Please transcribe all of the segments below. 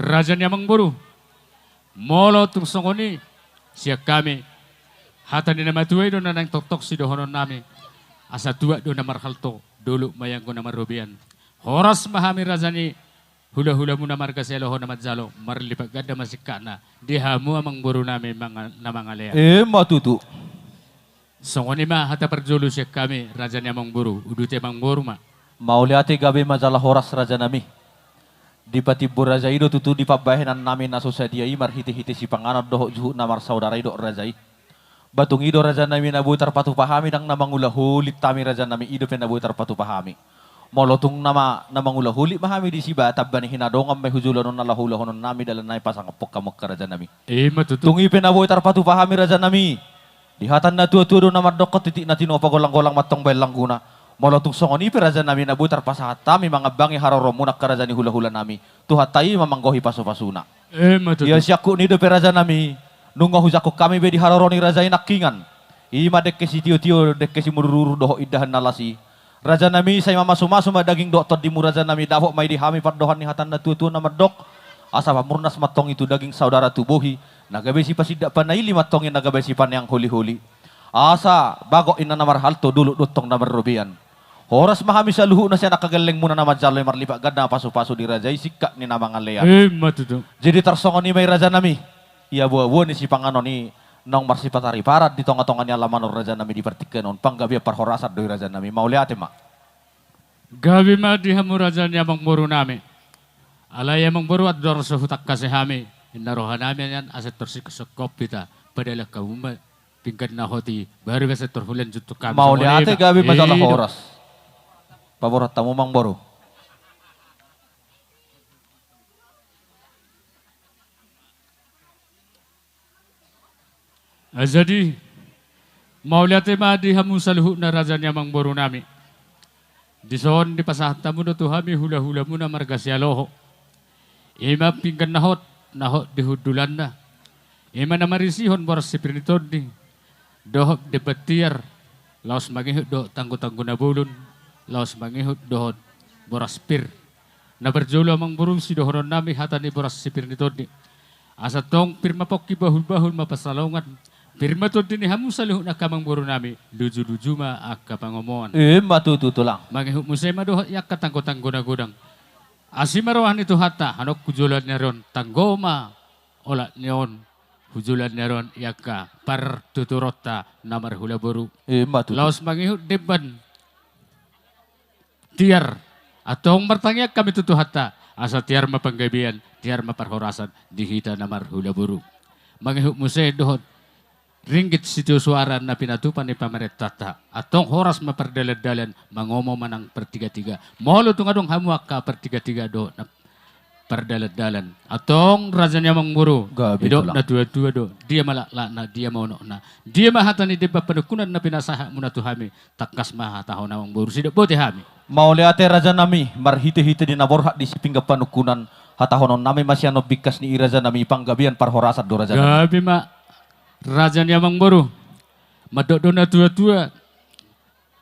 Raja Nyamang Buru. Molo tung songoni siya kami. Hatan ni nama tuway do na nang tok si dohonon nami. Asa tua do na marhalto dulu mayang ko na marubian. Horas mahami raja ni hula-hula mo na markaselo ho na madzalo marlipat gada masikana. Dihamu amang buru nami mga leya. Matutu. Songoni ma hata perjulu siya kami raja ni amang buru. Udute amang buru ma. Mauliati gabi majalah horas raja nami. Di patibur raja ido tutu di pabahenan namin na sosyadia imar hiti-hiti si panganod doho juhu namar saudara ido raja Batung ido raja nami nabutar patu pahami nang namangula hulit tami raja nami ido penabutar patu pahami. Molotung nama namangula hulit mahami di siba tabbani hinadongam may hujulonon nalahulahonon nami dalan nai pasang apok kamok ka raja nami. Matutu. Tungi penabutar patu pahami raja nami. Di hatan na tua-tua do namar dokot titik na tinopa golang-golang matong belang guna. Molotung songoni pe raja nami nabutar pasahat tami mga bangi haroro munak ka raja ni hula-hula nami. Tuhat tayi mamanggohi paso-pasuna. Matutu. Ya syaku ni do pe raja nami. Nunggu hujaku kami be di haroroni raja nakingan. Ima dek kesi tio-tio dek kesi mururu doho idahan nalasi. Raja nami saya mama suma daging dokter di muraja nami dapok mai di hami pardohan ni hatan na tua-tua nama dok. Asa pamurnas matong itu daging saudara tubuhi. Nagabesi pasidak panaili matongin nagabesi pan yang huli-huli. Asa bagok ina namar halto dulu dutong namar rubian. Horas mahami sa luhu na siya nakagaling muna naman jaloy marlipak ganda paso-paso di raja sikak ni namang alean. Matutu. Jadi tersongon ni may raja nami. Iya buah ni si pangano ni nong marsipatari parat di tonga-tongannya lamanor raja nami dipertikan on panggabia parhorasat doi raja nami mau lihat mak. Gabi ma dihamu raja Nyamang Buru nami. Alaya mang buru at dor sa hutak kasihami. Inarohan namin yan aset tersik sekop kita. Padahal kauma pingkat na hoti. Baru bisa terhulen jutuk kami. Mau lihat gabi masalah horas. Paborat tamu mang buru. Jadi mau lihat ma dihamu saluhu na raja Nyamang Buru nami. Di son di pasahat tamu do tuhami hula-hula muna margasialoho. Ima pinggan nahot di hudulan na. Ima na marisihon boros si prinitod di. Dohop de betiar. Laos mangihut do tanggo-tanggo na bulun. Laos mangihut dohot boras pir. Na berjolo amang burung si dohoron nami hata ni boras si prinitod di. Asa tong pirma pokki bahul-bahul mapasalongan. Pirma to din hamu saluh na kamang buru nami. Luju-luju ma akka pangomongan. Matutu lang. Mangihut musema dohot yak katanggo-tanggo na gudang. Asimarohan itu hata hanok kujulan neron tanggoma olat neon hujulan neron yaka par tuturota namar hula buru. Laos mangihut deban tiar atong bertanya kami tutu hata asa tiar mapanggabian tiar maparhorasan dihita namar hula buru. Mangihut muse dohot ringgit situ suara na pinatupan ni pameretata atong horas maperdalan-dalan mangomo manang pertiga-tiga molo tungadong hamuak ka pertiga-tiga do na perdalan-dalan atong raja Nyamang Buru ido na dua-dua do dia malakla na dia mauno na dia mahatan ni deba panukunan na pinasaha muna tuhami takas mahataho Nyamang Buru sido bote hami mau lihat raja nami marhite-hite di naborhak di sipingga panukunan hatahonon nami masyano bikas ni raja nami panggabian parhorasat do raja nami gabi ma Raja Nyamang Buru madok na tua-tua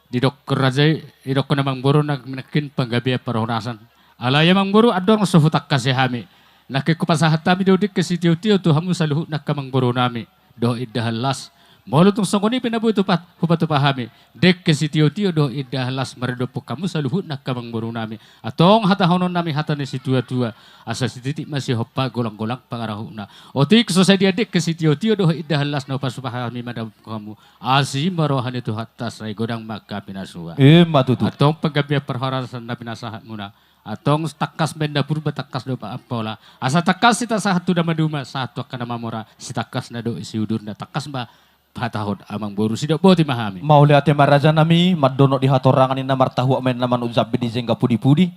di dok raja di dok Nyamang Buru nak menakin panggabia parhorasan ala Nyamang Buru adong suhutak kasihami nakikupasahat kami do dik kesitio-tio tu hamu saluhu nak Kamang Buru nami do iddahalas molo tung songoni pinabu tupat hupatu pahami dek kesitio-tio do iddahalas meredopo kamu saluhu nak Kamang Buru nami atong hatahonon nami hatane si tua-tua asa sititik masih hopa golang-golang pangarahuna otik sosadia dek kesitio-tio do iddahalas no pasupahami madam kamu asi marohan itu hatta sai godang maka pinasua matutu atong pagabia perhorasan na pinasahat muna atong takas benda purba takas do pa apola asa takas sita satu damaduma satu akan namamora si takas na do isi udur na takas ba patahod amang buru sido boti mahami. Mau lihat raja nami madono di hatorangan ni namar tahu men naman uzabi di zengga pudi-pudi.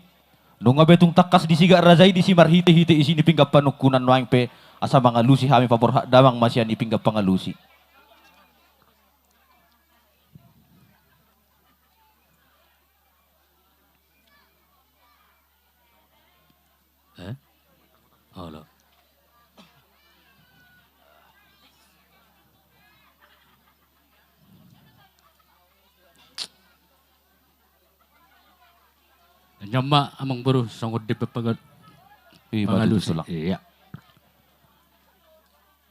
Nunga betung takas di siga razai di simar hite-hite isi ni pinggap panukunan noang pe asa mga lusi hami pabor damang masya ni pinggap pangalusi. Halo. Nyama amang buru sangod di pepagat Pangalusi. tulang. Iya.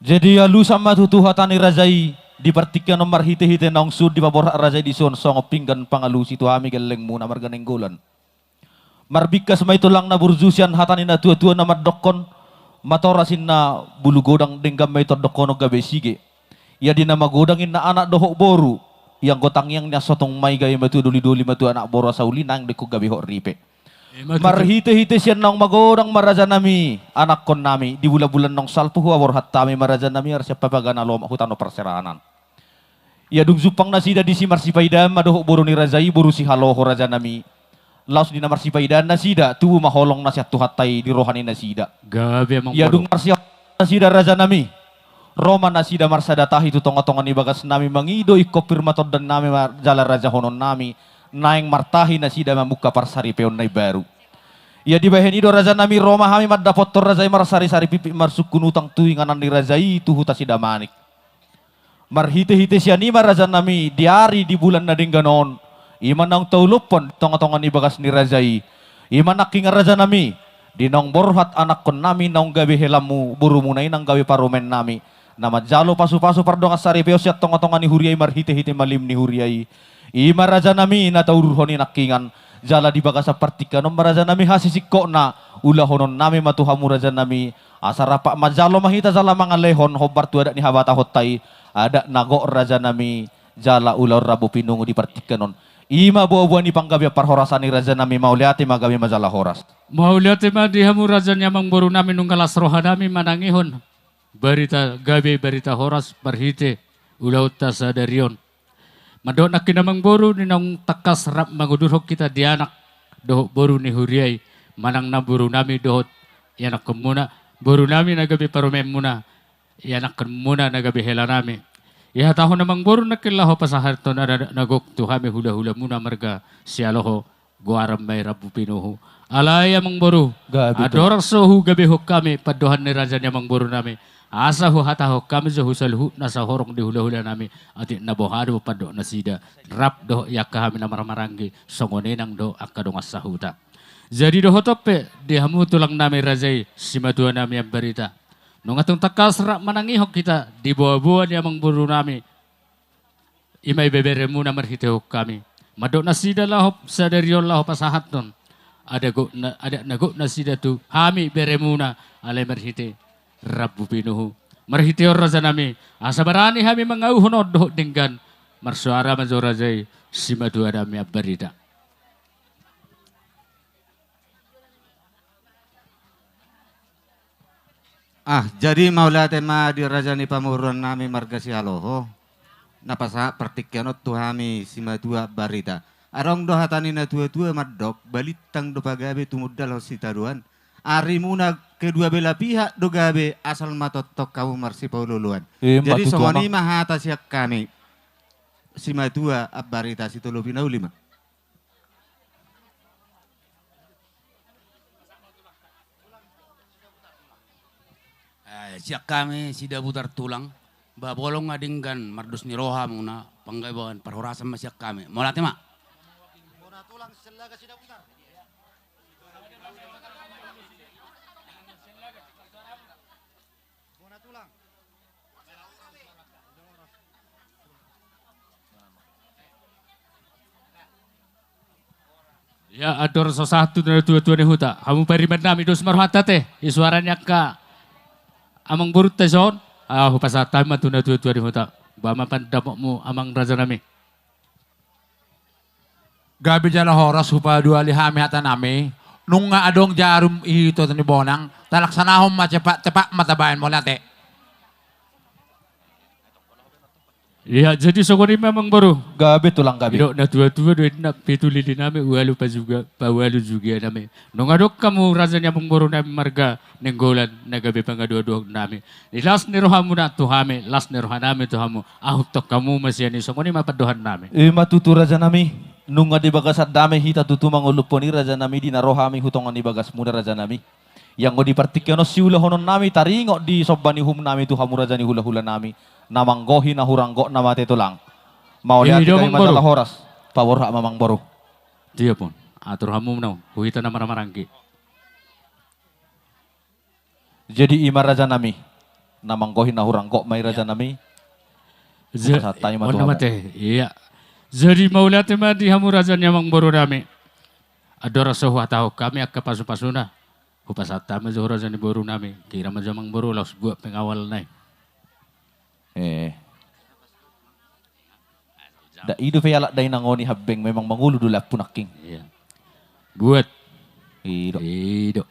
Jadi alu sama tutuhatani razai dipertikan nomor hite-hite nong sud di babor razai di son songo pinggan pangalusi tu ami geleng muna marga nenggolan. Marbika sama itu lang na burzusian hatani na tua-tua na madokon matorasin na bulu godang denggam may dokono gabe sige. Ya di nama godangin na anak dohok boru yang gotang yang nya sotong may gaya matu duli-duli matu anak boru sauli nang deku gabe hok ripe. Marhite-hite siya nong magodang maraja nami anak kon nami di bulan-bulan nong salpu huwar hatami maraja nami arsya papagana loma hutano perseranan. Ya dung zupang nasida di si marsipaidan madohok boru ni razai boru si haloho raja nami. Laos di namar sipaidan nasida tubuh maholong nasihat tuhatai di rohani nasida. Gabi emang Ya dung marsiap nasida raja nami. Roma nasida marsadatahi tu tonga-tonga ni bagas nami mangido ikopir matod dan nami jala raja honon nami. Naing martahi nasida mamuka parsari peon nai baru. Ya di bahen ido raja nami Roma hami madda fotor razai marsari-sari pipi marsukun utang tuinganan di razai tuhu tasida manik. Marhite-hite sianima raja nami diari di bulan nadingganon. Iman nang taulupon tonga-tonga ni bagas ni razai. Iman naking raja nami dinong borhat anak kon nami nong gabi helamu buru munai nang gabi parumen nami. Nama jalo pasu-pasu pardonga sari peosiat tonga-tonga ni huriai marhite-hite malim ni huriai. Ima raja nami na tauruhoni nakingan jala di bagasa partika nom raja nami hasisikko na ulah honon nami matuhamu raja nami asara pak majalo mahita jala mangalehon hobar tu ada ni habata hotai ada nago raja nami jala ulah rabu pinungu di partika non ima buah-buah ni panggabya parhorasani raja nami mauliati magabi majala horas Mauliati madihamu raja nyamang boru nami nunggalas roha nami manangihon berita gabi berita horas berhite ulah utas sadarion. Madon na kinamang boru ni nang takas rap mangudurhok kita di anak dohok boru ni huriay manang na boru nami dohot yanak kemuna boru nami nagabi parumem muna yanak kemuna nagabi hela nami ya tahu namang boru nakilaho pasaharto na nagok tuhami hula-hula muna marga sialoho guaram may rabu pinuhu alaya mang boru adorang sohu gabi hok kami padohan ni raja niya mang boru nami asa ho hataho kami zo husalhu nasa horong di hula-hula nami ati nabohado pado nasida rap do yakka kami na maramaranggi songone nang do akadong asahuta jadi do hotope di hamu tulang nami razai simatua nami yang berita nung atong takas rap manangihok kita di buah-buah niya mang buru nami imay bebere muna marhitehok kami madok nasida lahop sadarion lahop pasahat non ada nagok nasida tu hami bere muna alay marhite Rabu pinuhu marhitior raja nami asa barani hami mangauhon doh denggan marsuara manzo razai simadua nami abarida. Jadi maula tema di raja ni pamuruan nami marga si haloho napasa pertikyanot tuhami simadua barita arong do hatani na tua-tua madok balitang do pagabe tumudal si taruan ari muna kedua belah pihak do gabe asal matotok kamu marsi paululuan. Jadi songoni mahata siak kami simadua barita si tolopina ulima. Siak kami sida putar tulang babolong ngadinggan mardus ni roha muna panggaibawan perhorasan masyak kami. Mau latih mak? Tulang selaga sida putar. Ya ador sosatu dari tua-tua ni huta hamu pariman nami dos marhata teh isuaranya ka amang burut teh son pasatay man tuna tua-tua ni huta bama pandamok mo amang raja nami gabi jala horas hupa dua lihami hata nami nung nga adong jarum ito ni bonang talaksanahom cepak matabayan mo late. Ya jadi sokoni memang baru gabe tulang gabe dok na tua-tua duit na pituli di nami ualu pa walu juga nami nongadok kamu razanya mengboru nami marga nenggolan nagabe pangadua-dua nami las ni rohamu na tuhame las ni rohanami tuhamu tok kamu masih ni sokoni mapadohan nami matutu raja nami nunga di bagas dame hita tutu manguluponi raja nami di narohami hutongan di bagas muda raja nami yang go di partikyono siula honon nami taringo di sobani hum nami tuhamu raja ni hula-hula nami namanggohi na huranggo na mate tulang. Mau lihat kami masalah horas. Pawor hak mamang boru. Dia pun atur hamu na huita na maramarangki. Jadi ima raja nami. Namang kohin nahurang kok mai raja nami. Sa tayo Ono matuhamu. mate. Iya. Jadi maulate ma di hamu raja nyamang boru nami. Adora sohu atau kami akka pasu-pasuna. Hupasata ma zoh raja ni boru nami. Kira ma jamang boru laus buat pengawal nai. Da ido fe alak day nangoni habeng memang mangulu dula punaking. Iya. Buat. Ido. Ido.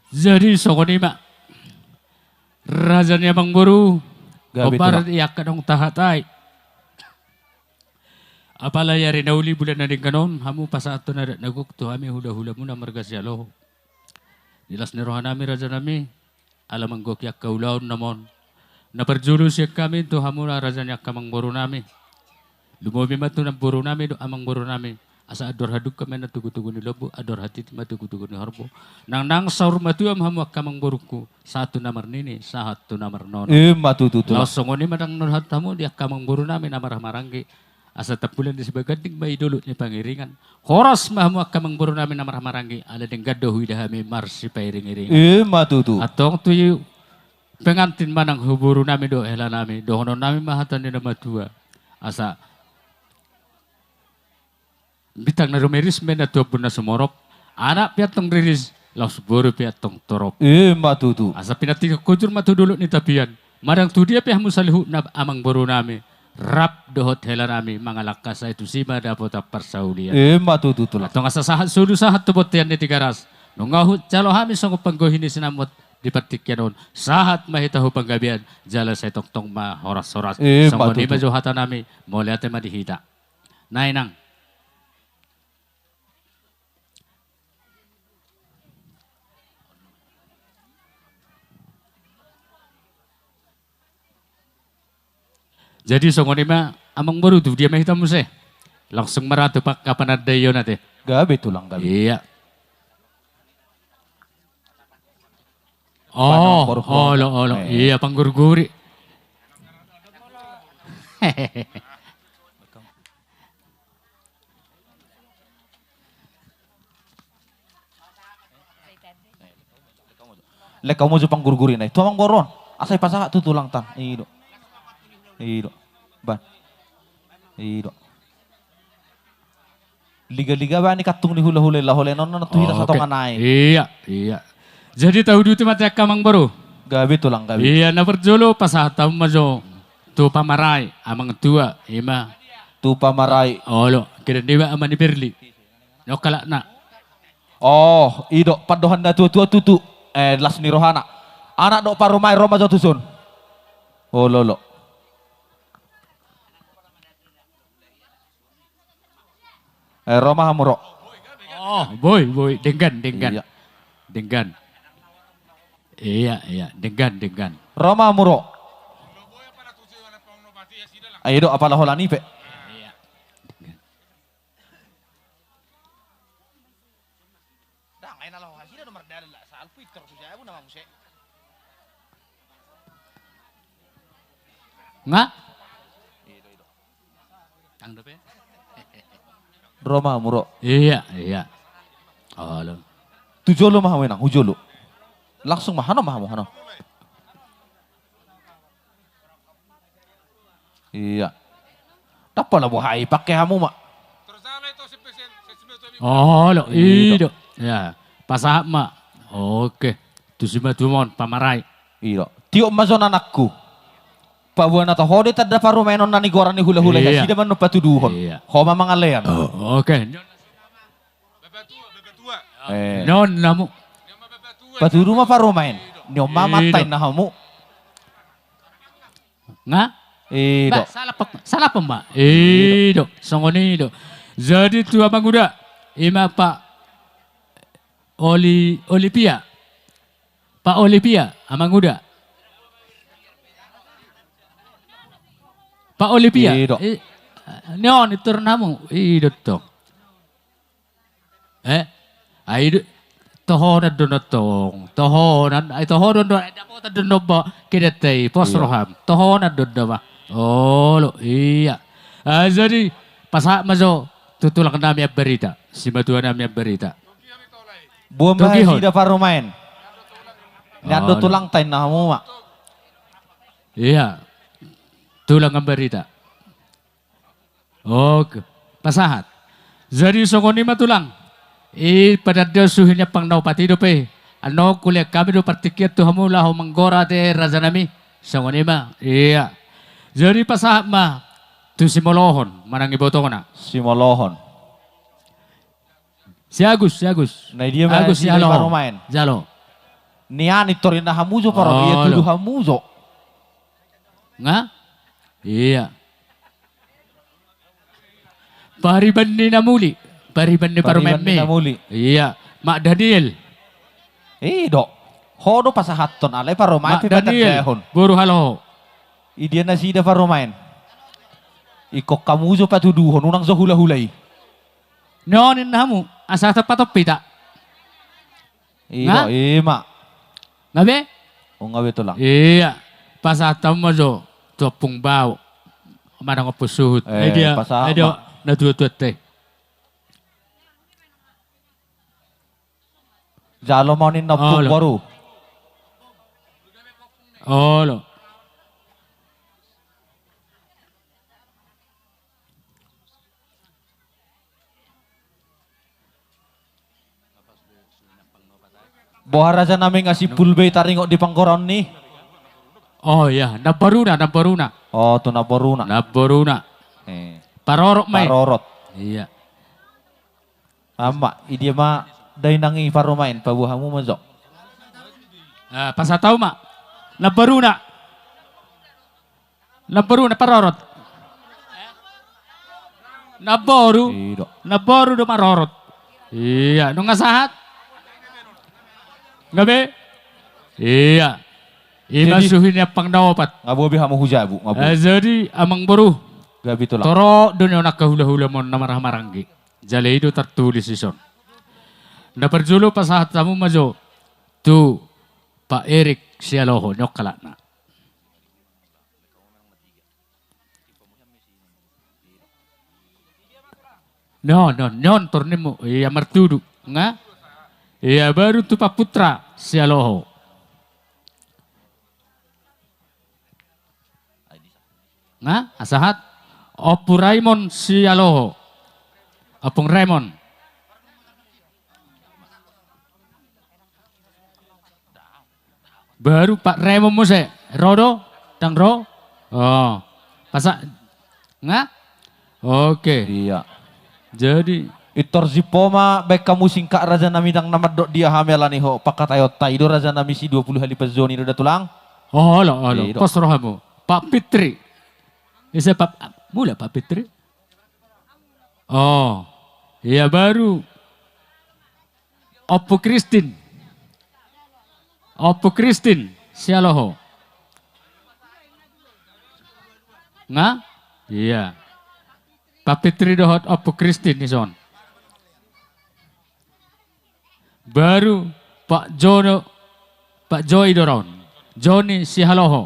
Jadi sokoni ma. Raja nyamang boru. Gabi Obar tulak. iyak kadong tahatai. Apalagi hari nauli bulan nading kanon, hamu pasato na naguk to kami hula-hula muna margasyalo. Dilas ni rohan nami raja nami, alamang gok yak kaulaon namon. Naperjulu siya kami to hamu na raja niya kamang boro nami. Lumobi matu ng boro nami do amang boro nami. Asa ador haduk kami na tugu-tugu ni lobo, ador hati ti matugu-tugu ni harbo. Nang saur matu am hamu kamang boruku, satu namar nini, satu namar nono. Matutu tulak. Langsung ni madang nurhat tamu dia kamang buru namin amarah maranggi. Asa tapulan di sebagading may dulot ni pangiringan. Horas mahamu kamang buru namin amarah maranggi. Ala deng gado huida kami marsi pairing-iringan. Matutu. Atong tuyo pengantin manang huburu namin do hela namin. Dohonon namin mahatan ni nama tua. Asa bitang na rumiris men na tuwa na sumorop. Anak piatong riris. Laus buru piatong torop. Matutu. Asa pinatiga kujur matu dulu ni tapian. Madang tu dia pihak musalihu na amang boru nami. Rap dohot hela nami mga lakas itu sima dapat persaulian. Matutu tulak. Atong asa sahat sudu sahat tubot tiyan ni tigaras. Nungahut calo hami sanggup panggohin ni sinamot di patikyan nun. Sahat mahitahu panggabian. Jala sa tong ma horas-horas. Sanggo ni matutu. majuhatan nami. Moliate madihita. Nainang. Jadi songoni ma amang baru tu dia mahita muse. Langsung maratu pak kapan ada yon nate. Gabi tulang gabi. Iya. Panong Oh, koruh-koruh. olo. Iya panggurguri. Lek kamu jupang gurgurin ay. Tuamang boron. Asay pasaha tu tulang tan. Ido. Ido. Ban. Ido. Liga-liga ba ni katung ni hula-hula lahole non na tuhita sa tong anay. Iya. Jadi tahu duti mati kamang baru. Gabi tulang gabi. Iya na berjolo pasahata majo. Tu pamaray amang tua ima. Tu pamaray. Olo kira dewa amani berli. Nokala na. Oh, ido padohan na tua-tua tutu. Las ni rohana. Anak do parumay Roma jatusun. Oh lolo. Roma hamuro. Oh, boy, denggan. Iya. Denggan. Iya, denggan. Roma hamuro. Ayo do apalah holani pe. Iya. Nga? Ang dope? Roma hamuro. Iya. Olo. Tujolo mah wenang, hujolo. Langsung mah hano. Iya. Tapa lah buhay pakai hamu mak. Olo, ido. Ya, pasahap ma. Oke. Tusima tumon pamaray. Iya. Tio mazon anakku. Pak buana to hode tadda paru menon nani goran ni hula-hula Iya. ya sida man patuduhon. Iya. Homa mangalean. Oke. Non namu. Patudu mah paru main. Nyoma matain na hamu. Nga? Ido. Salah pa ma. Ido. Songoni ido. Jadi tua manguda. Ima pa Olipia. Pak Olipia, amanguda. Pak Olipia. Ido. Neon itu namu. Ido to. Aido. Tohonan doon na tong. Tohonan. Ay tohonan doon. Ay dapat doon na ba? Kinatay. Posroham. Tohonan doon na ba? Oh, iya. Jadi pas mazo tutulak namin ang berita. Si Matua namin ang berita. Buang Tugihon. sida paru main. Ni ando tulang tain na mo mak. Iya. Tulang ang berita. Oke. Pasahat. Jadi songoni matulang. Pada dia suhinya pang naupati do pe. Ano kuliah kami do partikiat tu hamu lah menggora de raja nami. Songoni ma. Iya. Jadi pasahat ma. Tu si Molohon manang iboto na. Si Molohon. Si Agus. Na dia man Agus si si Halo. main. Jalo. Niani torin na hamuzo paro Oh, iya tudu lo. hamuzo. Nga? Iya. Pariban ni Namuli. Pariban ni Pariban ni Parumeme. Namuli. Iya. Mak Daniel. Dok. Hodo pasahaton alay paro main Mak pi banyak Daniel. dehon. Buru halo. Idia na sida paro main. Iko kamuzo patuduhon unang zo hula-hulay. Nonin namu. Asa tepat topi tak? Nga? Mak. Ngabe? O nga beto lang. Iya. Pasatam mo jo. Topong baw. Manang opusuhut. Dia. pasama. Dia. Natutuat teh. Jalo mau ni napuk lo. baru. Oh lo. Bohara raja namin nga si Pulbay taringok di pangkoron ni. Oh iya. Nabaruna. Oh, to naboruna. Nabaruna. Parorok may. Parorot. Iya. Ama, idia ma day nangi parumain pabuhamu mazok. Pasataw ma. Nabaruna parorot. Naboru do marorot. Iya, nung asahat. Ngabe? Iya. Imasuhin niya pang dawapat. Ngabu hamu hujabu, ngabu. Jadi amang boru. Gabi to lang. Toro doon yung nakahula-hula mo na marah-maranggi. Jale itu tertulis ison. Na perjulo pa sa tamu majo. Tu Pak Erik Sialoho nyok kalak na. Non turnim mo. Iya martudu. Nga? Iya baru tu Pak Putra Sialoho. Nga? Asahat? Opu Raymond Sialoho. Opung Raymond. Baru Pak Raymond Mose. Rodo? Dang Ro? Oh. Pasak? Nga? Oke. Iya. Jadi. Itor zipoma baik kamu singkat raja nami dang nama dok dia hamelani ho pakatayo taido raja nami si 20 hari pezoni do tulang. Oh lo. Iya, Dok. Pas rohamu. Pak Pitri. Isa Pak. Mula Pak Pitri. Oh. Iya baru. Oppo Kristin. Sialoho. Nga? Iya. Pak Pitri dohot Oppo Kristin ison. Baru Pak Joy Doron. Johnny Sihaloho.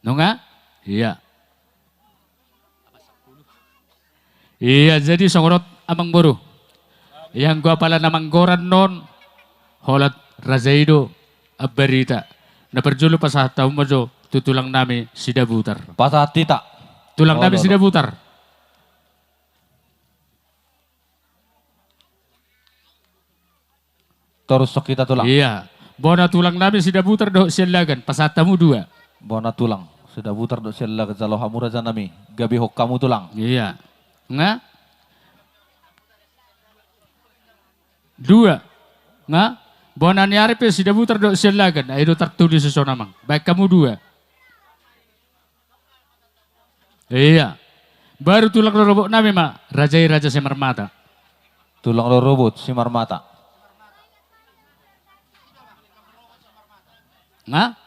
Nunga? Iya. Iya, jadi songorot amang boru. Yang gua pala namang goran non. Holat Razaido Abarita. Na perjulu pas tahu mojo tutulang nami sida butar. Pasati tak. Tulang nami sida butar. Terus sok kita tulang. Iya. Bona tulang nami sida butar do silagan pasatamu 2. Bona tulang. Sudah butar dok sella ke jalo hamu raja nami. Gabi hok kamu tulang. Iya. Nga? 2. Nga? Bona ni arep sida butar do silagan. Ayo tertulis sesuatu namang. Baik kamu 2. Iya. Baru tulang robok nami ma. Raja Semar Mata. Tulang lo robot si marmata. Nga?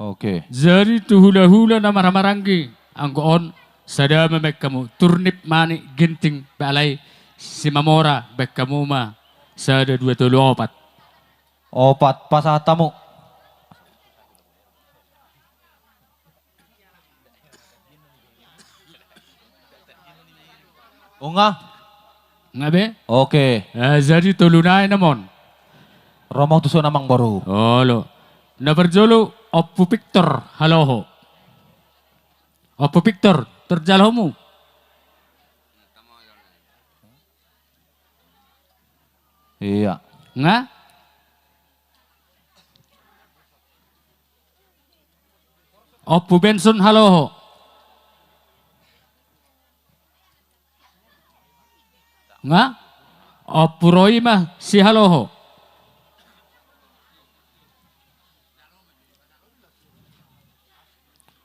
Oke. Jadi tu hula-hula na maramaranggi. Ang goon, sada memek kamu. Turnip mani ginting balay. Si Mamora, bek kamu ma. Sada 2 3 4. Opat pasatamu. Unga. Ngabe? Oke. Jadi tulunay namon. Romo tuso namang boru. Olo. Na berjolo Oppo Victor haloho. Oppo Victor terjalomu. Iya. Nga? Oppo Benson haloho. Nga? Oppo Roy mah si haloho.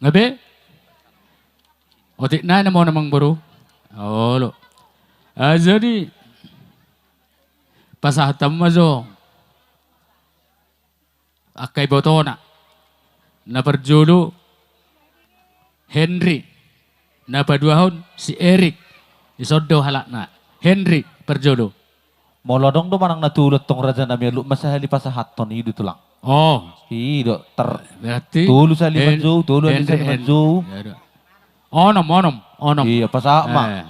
Ngabe? Otik na mo namang buru. Olo. Jadi pasahatam mazo akay botona na perjulu Henry na paduahon si Eric isodo halakna Henry perjulu. Molodong do manang natulot tong raja nami lu masahali pasahaton idu tulang. Oh, Ido berarti tulu sa limanjo, tulu ali sa Henry, limanjo. Henry. Onom. Iya pasama. Eh.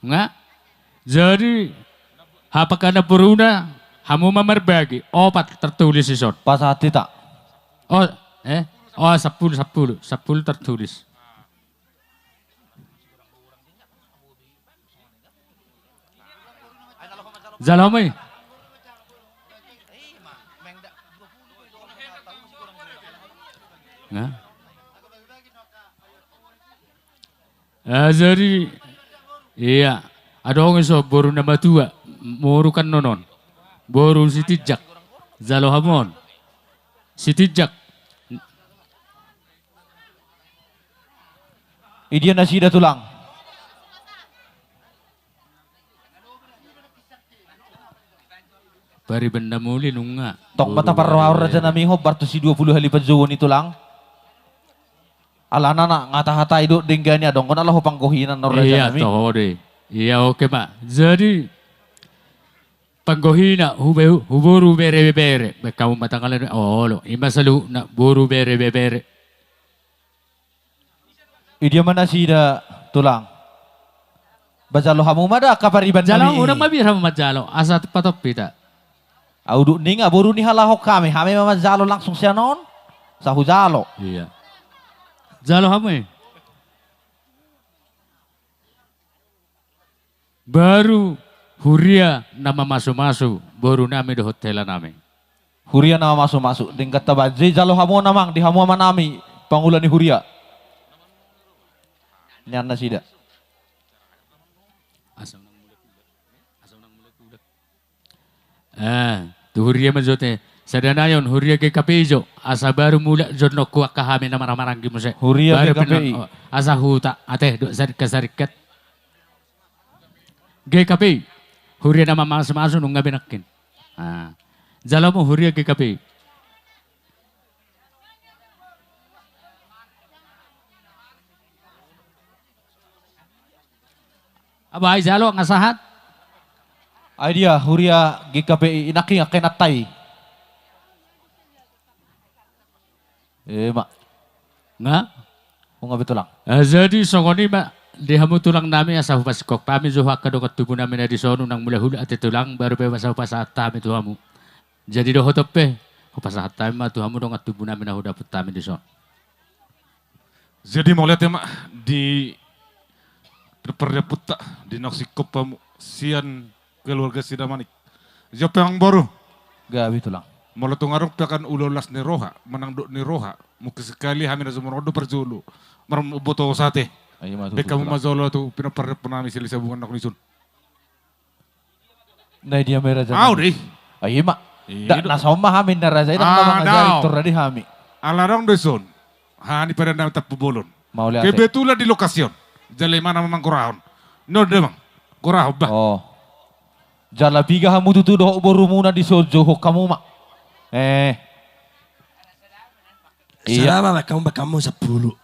Nga? Jadi apakah na puruna hamu mamerbagi opat tertulis ison. Pasahati tak. Oh, 10 tertulis. Zalamay. Nga? Jadi iya, ada orang iso boru nama tua, moru kan nonon. Boru si tijak, zalohamon. Si tijak. Idia nasida tulang. Bari benda muli nunga. Tong mata parwar raja nami ho bartu si 20 hali pajuon itu lang. Alana na ngata-hata itu dengganya dong kon Allah panggohinan no raja Iya nami. toh deh. Iya oke mak. Jadi panggohina huburu bere. Kamu matangalan lo ima salu na buru bere. Idia mana sida tulang. Bajalo hamu mada kapariban Jalang kami. orang mabir sama majalo asa patop pita. Audu ninga boru ni halahok kami. Hame mama jalo langsung siya non. Sahu jalo. Iya. Jalo kamu. Baru Huria nama masuk baru nami di hotel nami. Huria nama masuk. Dengkat tabadze jalo hamu namang di hamu ama nami. Pangulan ni Huria. Nyana sida. Tu Huria majote. Sadanayon Huria ke kapijo. Asa baru mula jono kuak kahami na marang-marang gimuse. Huria Baru ke KPI. penon- asa huta ate do sarikat. GKP. Huria nama masuk nung ngabinakin. Jalo mo Huria GKP. Abay jalo ngasahat. Ay dia Huria GKPI inaki nga kenatay. Mak. Nga? Kung nga betul lang. Jadi songoni ma di hamu tulang nami asa hupas kok pami zuha kadokot tubuh nami na di sono nang mula hulu ati tulang baru pe masa hupas atami tu hamu. Jadi do hotope hupas atami ma tu hamu dong tubuh nami na huda putami di sono. Jadi mau lihat ya mak di terperdaputa di naksikop pamu sian keluarga Sidamanik. Siapa yang baru? Gabi tulang. Mula tungarong pekan ulolas ni Roha, menang do ni Roha. Mungkin sekali hamil sumorodo perjulu. Maram boto sate. Ay matutulang. Beka mo mazolo tu pinaparep po namin sila sa bungan na kunisun. Na dia mera jan. Aw di. Ay mak. Da Ido. nasa hamin na raza. Ito Ah, na mga daw. direktor na di hami. Alarong deson. Hani pada namin tapubulon. Mauli ate. Kebetulan di lokasyon. Jalay mana mamang kurahon. No demang. Kurahon ba? Oh. Jala biga hamu tutudo boru muna di sojo ho kamu mak. Iya. Selama kamu 10.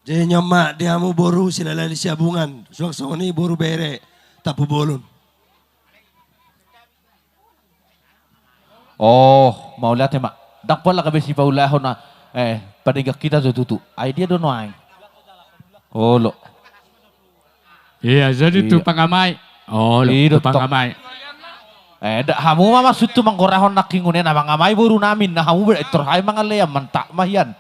Jadi nyama dia mau boru sinalali siabungan. Suang ni boru bere tapu bolon. Oh, mau lihat ya mak. Dak pala kabe si Paulahon na padigak kita so tutu. Ay dia doon ay. Oh lo. Iya, jadi Iya. tu pangamai. Oh, Iya, tu pangamai. Dak hamu mama sutu mangkorahon nakingunen na mga may buru namin na hamu beretor hay mga leyam mantak mahian.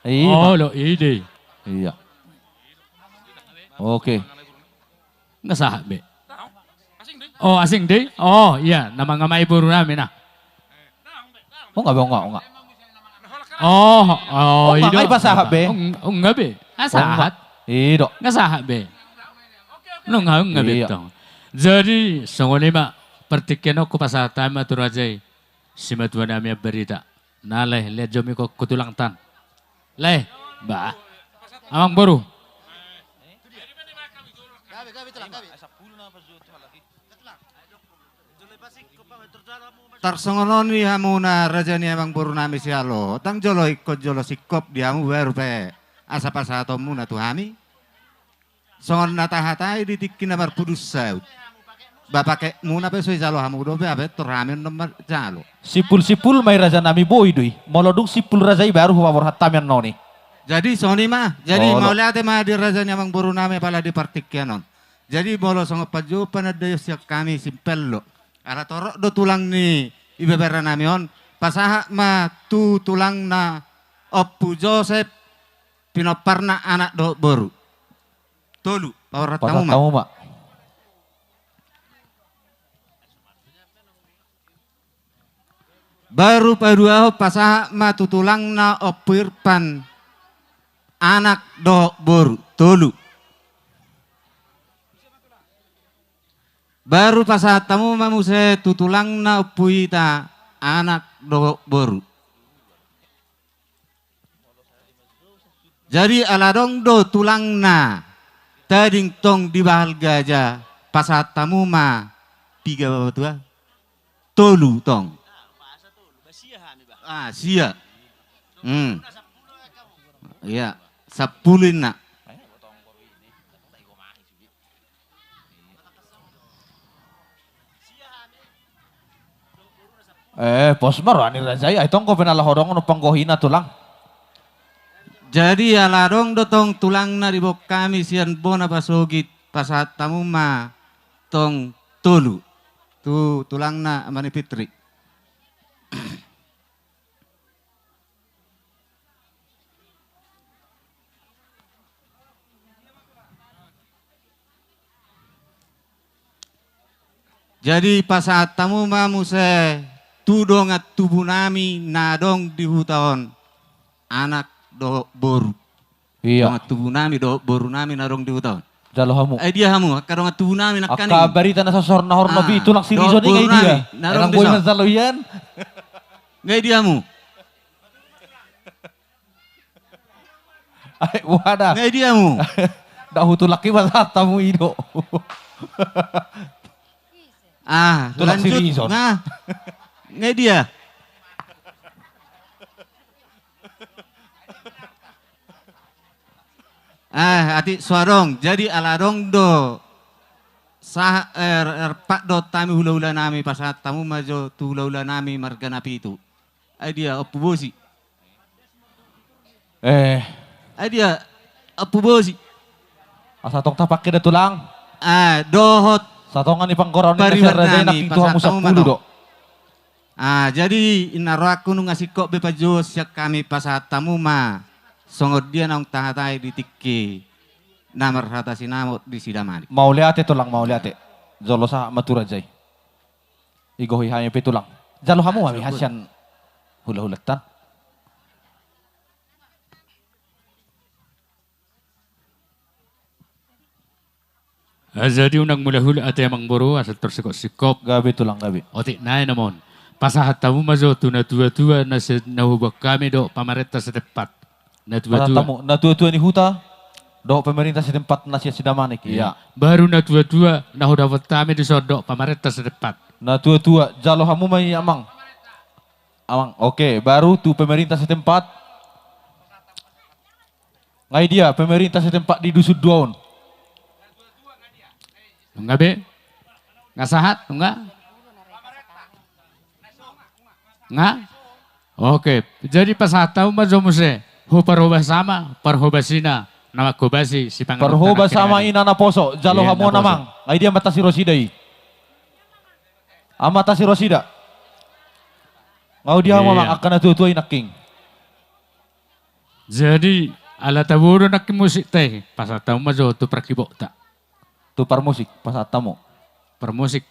Iya. Oh, Mak. lo ide. Iya. Oke. Nggak sah, be. Oh, asing deh. Oh, iya, nama ngamai buru namin ah. Oh enggak. Oh, enggak, ido. ay pasah, be. Oh, enggak, be. Asahat. Ido. Nggak sah, be. Enggak, be. Iya. Tong. Jadi, songolima, pertikian aku pasah tama tu rajai. Sima tuan kami berita. Naleh, lihat jomi ko kutulang tan. Leh, ba. Amang boru. Tarsongononi hamuna rajani emang buru nami si alo. Tang jolo ikut jolo sikop diamu baru pe. Asa pasato muna tu hami. Songon nata hatai ditikin namar pudus saut. Bapak muna pe soi jalo hamu dope abe terhamin nomor jalo. Sipul may raja nami boy doi. Molodung sipul rajai baru favor hatamian noni. Jadi soni mah, jadi Oh, mau lo. lihat mah di rajani emang buru nami pala di partikianon. Jadi bolo songo paju panadayo siap kami simpel lo. Ala torok do tulang ni ibebera namion. Pasaha ma tu tulang na Oppu Joseph pinoparna anak do boru. Tolu, pawar tamu ma. Tamu mak. Baru padua pasaha ma tu tulang na Oppu Irpan anak do boru. Tolu. Baru pasaha tamu ma muse tu tulang na Oppu Ita anak do boru. Jadi aladong do tulang na tading tong di bahal gajah pasat tamu ma tiga bapak tua tolu tong. Ah sia. Iya, 10 na. Posmar ani rajai ay tongko penala hodong no panggohina tulang. Jadi aladong dotong tulang na di bok kami sian bona pasogit pasat tamu ma tong tolu. Tu tulang na amani Fitri. Jadi pasat tamu ma muse tudong at tubuh nami nadong di hutaon anak do boru. Iya. Dong at tubuh nami do boru nami nadong di hutaon. Jalo hamu. Ay dia hamu kadong at tubuh nami nakani. Akka barita na sa sorna horno bi tulang si Rizon do ngay boru dia. nami, naroon Erang di boy sa- na salo yan. Ngay dia hamu. Ay wada. Ngay dia hamu. Dahu tulaki masa tamu ido. Ah, Tulang si lanjut. Rizon. Nah. Ngay dia. Ati suarong. Jadi aladong do sah pak do tami hula-hula nami pasat tamu majo tu hula-hula nami marga napi itu. Ay dia Oppu Bosi. Ay dia Oppu Bosi. Asa tong tapak kida tulang. Dohot. Satongan ni pangkoron ni Pariwar kasi rajay nami, naking tuha mo sa pasat tamu pulo mato. do. Jadi inaro aku nung ngasih kok bepajo siak kami pasat tamu ma. Songod dia nang tahatay di tiki. Namar hata sinamot di sidamani. Mau liate tulang mau liate. Jolo sa maturajay. Igohi hayo pe tulang. Jalo hamu mami hasyan hula-hulatan. Jadi unang mula hula at emang boru asal tersikop-sikop. Gabi tulang gabi. Otik naik namun. Pasahat tamu mazo tu na tua-tua na nahubak kami do pamareta sedepat. Na Masa tua-tua. tamu na tua-tua ni huta. Do pemerintah setempat na siya sidamanik. Iya. Baru na tua-tua na hudapat kami di sodok pamareta sedepat. Na tua-tua jalo hamu may amang. Amang. Oke, baru tu pemerintah setempat. Ngai dia pemerintah setempat di dusun duaon. Enggak be? Enggak sahat? Enggak? Nga? Oke, jadi pasataw mazomuse. Huparhoba sama, parhoba sina. Nama kobasi si pangalan. Perhoba sama ina na poso, jalo Iya, hamo na poso. namang. Ay dia mata si Rosidai. Amata si Rosida. Ngau dia Iya. mamang akan na tutuay naking. Jadi ala taburo nak musik teh pasataw mazo tu prakibok tak Tu par musik pas atamo. permusik.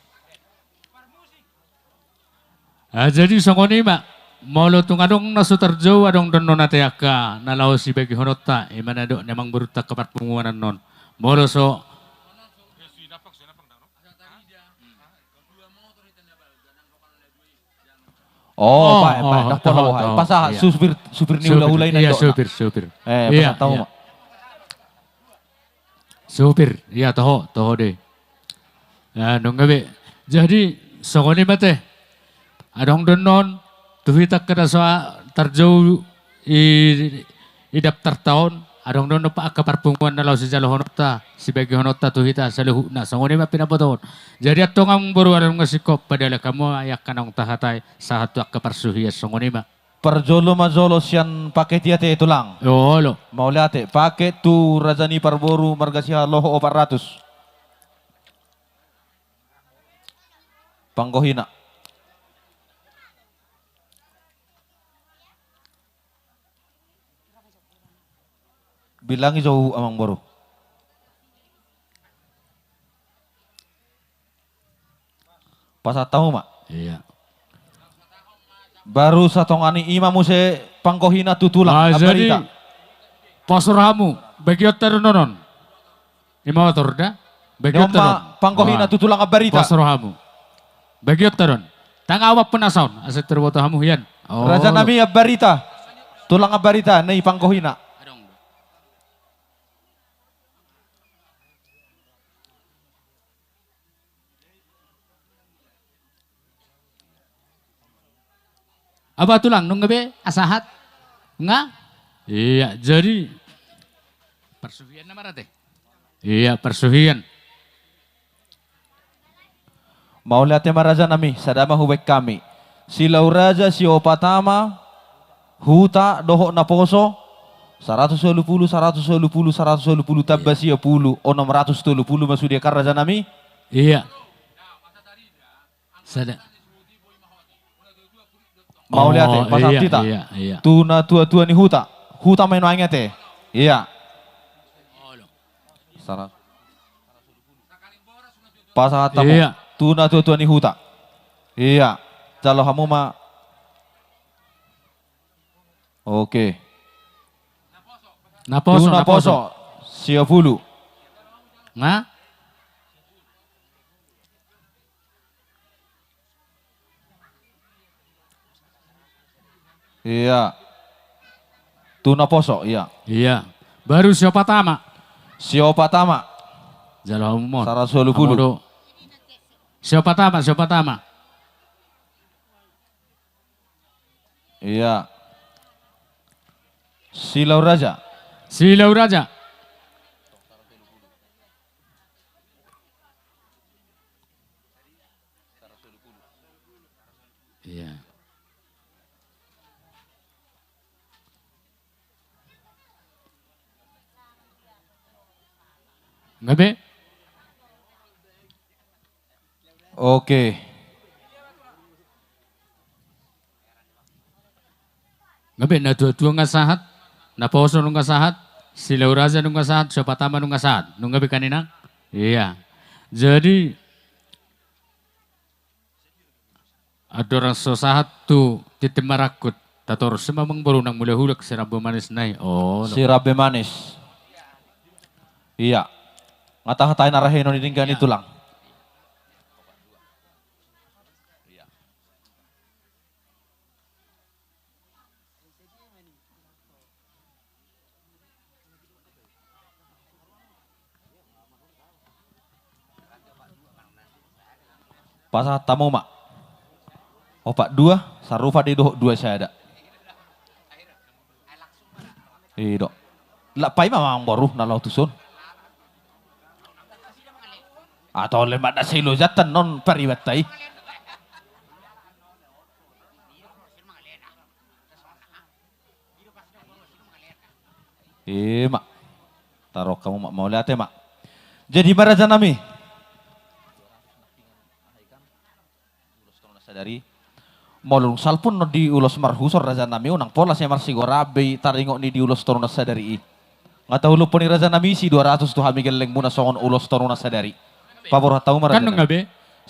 Jadi songoni mak molo tung adong nasutarjo adong dono nateaka nalaw si bagi honota imana do namang beruta kapat penguanan non molo so Oh, pa, dak tahu, polo tahu. Pasah Iya. supir ni hula-hulay na iya do. supir Pas atamo iya. mak. Supir iya toho deh ya nung gabi jadi songoni mate adong donon tuhita kada so tarjo i daftar tahun adong dono pa akaparpunguan na law si jalo honota si bagi honota tuhita sa luhu na songoni ma pinapoton jadi atong ang buru adong ngasikop padala kamo ayak kanong tahatay sa hatu akaparsuhiya songoni ma Perjolo majolo sian paket tiate itu lang. olo Mau lihat paket tu Rajani Parboru Margasiha Loho 400. Panggohina. Bilangi jauh amang boru. Pas tahu mak. iya Baru satongani imamu se pangkohina tutulang. jadi Abarita. posuramu bagi otar nonon ima otor da bagi otar Nyoma pangkohina tutulang abarita. posuramu bagi otaron tangawap penasaun aset terboto hamu yan Raja Nami abarita. Tulang abarita nei pangkohina. apa tulang nung gabi asahat nga iya jadi persuhian nama rate iya persuhian Mau lihat tema Raja Nami sadama hubek kami. Silau Raja si Opatama Huta doho naposo 110 tabasi 10 o 630 masudia kar Raja Nami. iya sada Mau lihat pasal iya, tita. iya Tuna tua ni Huta. Huta main wanget Iya. Sarat. Pasal tamu. Iya. Tuna tua ni Huta. Iya. Jalo hamu ma. Oke. naposo Tuna poso. 10. nga Iya. Tuna poso, iya. iya baru siapa tama Siapa tama? jalo hamu 110. siapa tama Iya. Silau Raja. silau raja iya ngabe Oke. ngabe na dua nga sahat na poso nung sahat silau raja nung sahat siapa tama nung sahat nung gabi kanina iya jadi ada orang sahat tu titimarakut tator semamang baru nang mulai hulak sirabu manis nai oh Si Rabe Manis. Iya. Ngata-ngatain araheno ni tinggal itu lang. Pasal tamu mak. Opak 2, sarufa di doh 2 saya ada. Dok. Lapai mamang baru nalau tusun. Atau lemak na silo jatan non pariwatai. mak. Taruh kamu mak mau lihat ya mak. Jadi maraja nami. Sadari. Molung salpun no di ulos marhusor raja nami unang pola saya marsi gorabe taringok ni di ulos toruna sadari. Nggak tahu lupa ni raja nami si 200 tuh hami geleng muna songon ulos toruna sadari. Pabor tahu maraja. Kan nggak be?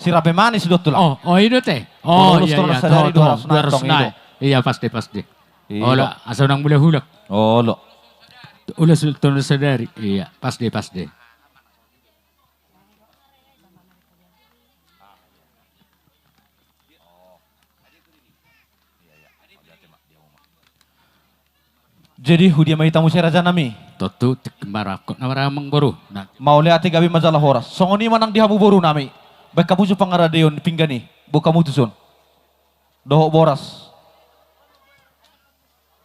Si rabe manis dot tulang. Oh itu teh. Oh Ulus iya toruna iya. sadari Toh, 200 nantong itu. Iya pasti. Iya. Oh lah, asal nang boleh hulak. Oh lo. Ulas turun sadari. Iya, pasti. Jadi hudia mai tamu saya raja nami. Totu marakot na maramang boru. Nah, Mau lihat gabi majalah horas. Songoni manang dihamu boru nami. Baik kamu supang ngaradeon pinggani. Buka mutusun. Dohok boras.